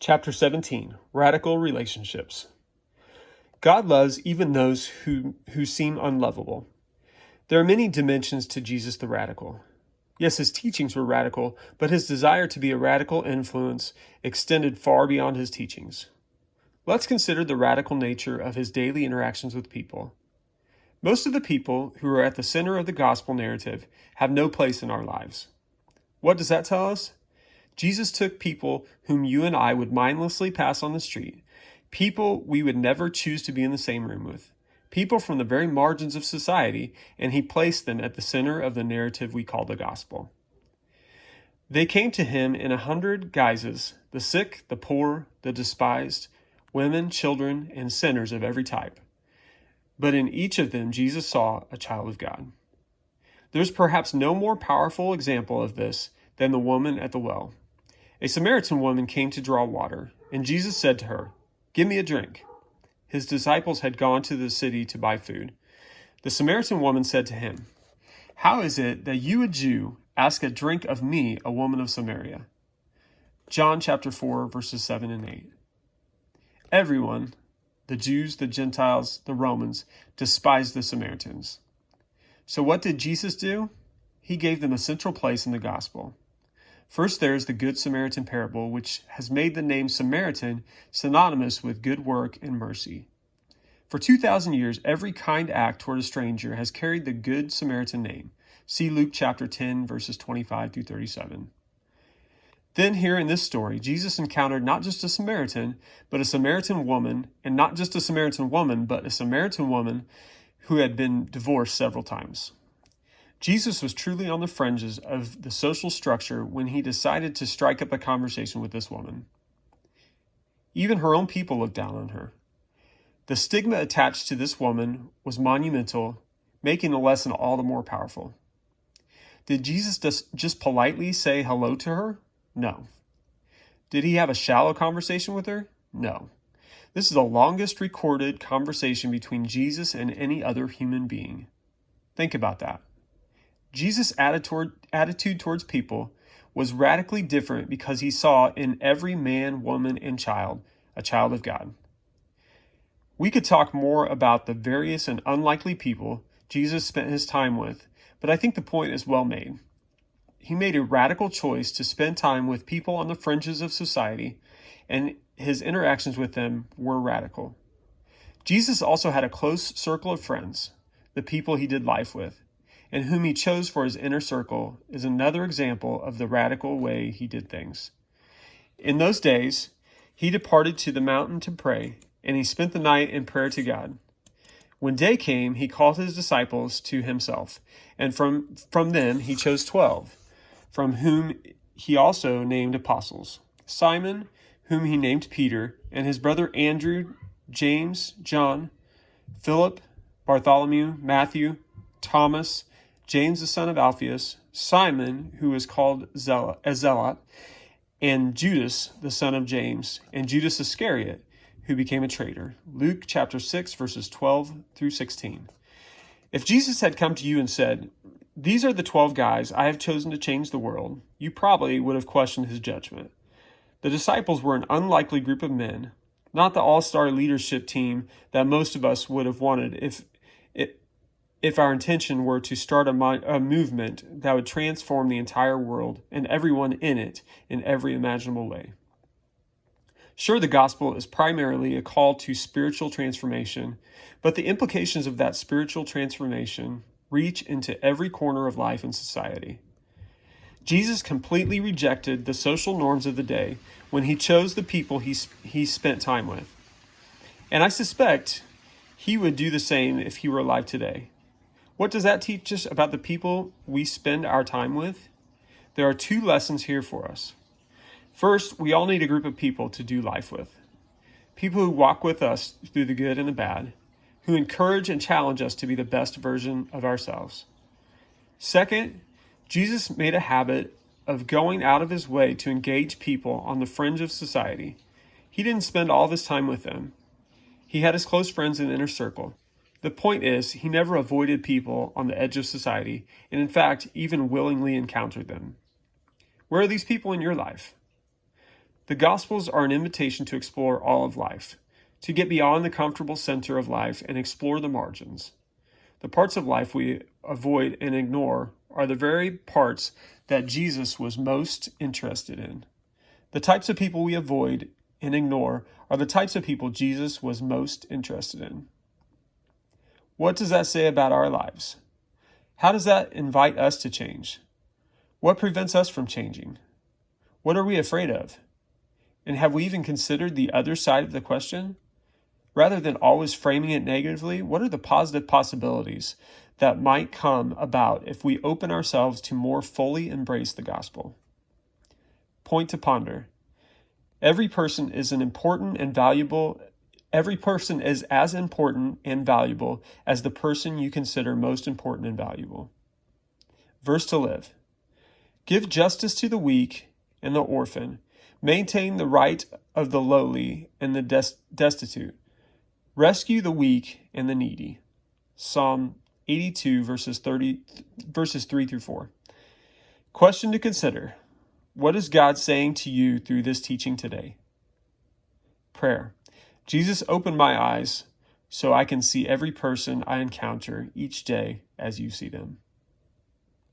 Chapter 17, Radical Relationships. God loves even those who seem unlovable. There are many dimensions to Jesus the radical. Yes, his teachings were radical, but his desire to be a radical influence extended far beyond his teachings. Let's consider the radical nature of his daily interactions with people. Most of the people who are at the center of the gospel narrative have no place in our lives. What does that tell us? Jesus took people whom you and I would mindlessly pass on the street, people we would never choose to be in the same room with, people from the very margins of society, and he placed them at the center of the narrative we call the gospel. They came to him in 100 guises: the sick, the poor, the despised, women, children, and sinners of every type. But in each of them, Jesus saw a child of God. There's perhaps no more powerful example of this than the woman at the well. A Samaritan woman came to draw water, and Jesus said to her, "Give me a drink." His disciples had gone to the city to buy food. The Samaritan woman said to him, "How is it that you, a Jew, ask a drink of me, a woman of Samaria?" John chapter 4, verses 7 and 8. Everyone, the Jews, the Gentiles, the Romans, despised the Samaritans. So what did Jesus do? He gave them a central place in the gospel. First, there is the Good Samaritan parable, which has made the name Samaritan synonymous with good work and mercy. For 2,000 years, every kind act toward a stranger has carried the Good Samaritan name. See Luke chapter 10, verses 25 through 37. Then here in this story, Jesus encountered not just a Samaritan, but a Samaritan woman, and not just a Samaritan woman, but a Samaritan woman who had been divorced several times. Jesus was truly on the fringes of the social structure when he decided to strike up a conversation with this woman. Even her own people looked down on her. The stigma attached to this woman was monumental, making the lesson all the more powerful. Did Jesus just politely say hello to her? No. Did he have a shallow conversation with her? No. This is the longest recorded conversation between Jesus and any other human being. Think about that. Jesus' attitude towards people was radically different because he saw in every man, woman, and child a child of God. We could talk more about the various and unlikely people Jesus spent his time with, but I think the point is well made. He made a radical choice to spend time with people on the fringes of society, and his interactions with them were radical. Jesus also had a close circle of friends, the people he did life with, and whom he chose for his inner circle is another example of the radical way he did things. In those days, he departed to the mountain to pray, and he spent the night in prayer to God. When day came, he called his disciples to himself, and from them he chose 12, from whom he also named apostles: Simon, whom he named Peter, and his brother Andrew, James, John, Philip, Bartholomew, Matthew, Thomas, James the son of Alphaeus, Simon, who was called a Zealot, and Judas the son of James, and Judas Iscariot, who became a traitor. Luke chapter 6, verses 12 through 16. If Jesus had come to you and said, "These are the 12 guys I have chosen to change the world," you probably would have questioned his judgment. The disciples were an unlikely group of men, not the all-star leadership team that most of us would have wanted if our intention were to start a movement that would transform the entire world and everyone in it in every imaginable way. Sure, the gospel is primarily a call to spiritual transformation, but the implications of that spiritual transformation reach into every corner of life and society. Jesus completely rejected the social norms of the day when he chose the people he spent time with. And I suspect he would do the same if he were alive today. What does that teach us about the people we spend our time with? There are 2 lessons here for us. First, we all need a group of people to do life with. People who walk with us through the good and the bad, who encourage and challenge us to be the best version of ourselves. Second, Jesus made a habit of going out of his way to engage people on the fringe of society. He didn't spend all of his time with them. He had his close friends in the inner circle. The point is, he never avoided people on the edge of society, and in fact, even willingly encountered them. Where are these people in your life? The Gospels are an invitation to explore all of life, to get beyond the comfortable center of life and explore the margins. The parts of life we avoid and ignore are the very parts that Jesus was most interested in. The types of people we avoid and ignore are the types of people Jesus was most interested in. What does that say about our lives? How does that invite us to change? What prevents us from changing? What are we afraid of? And have we even considered the other side of the question? Rather than always framing it negatively, what are the positive possibilities that might come about if we open ourselves to more fully embrace the gospel? Point to ponder. Every person is as important and valuable as the person you consider most important and valuable. Verse to live. Give justice to the weak and the orphan. Maintain the right of the lowly and the destitute. Rescue the weak and the needy. Psalm 82, verses 3 through 4. Question to consider. What is God saying to you through this teaching today? Prayer. Jesus, open my eyes so I can see every person I encounter each day as you see them.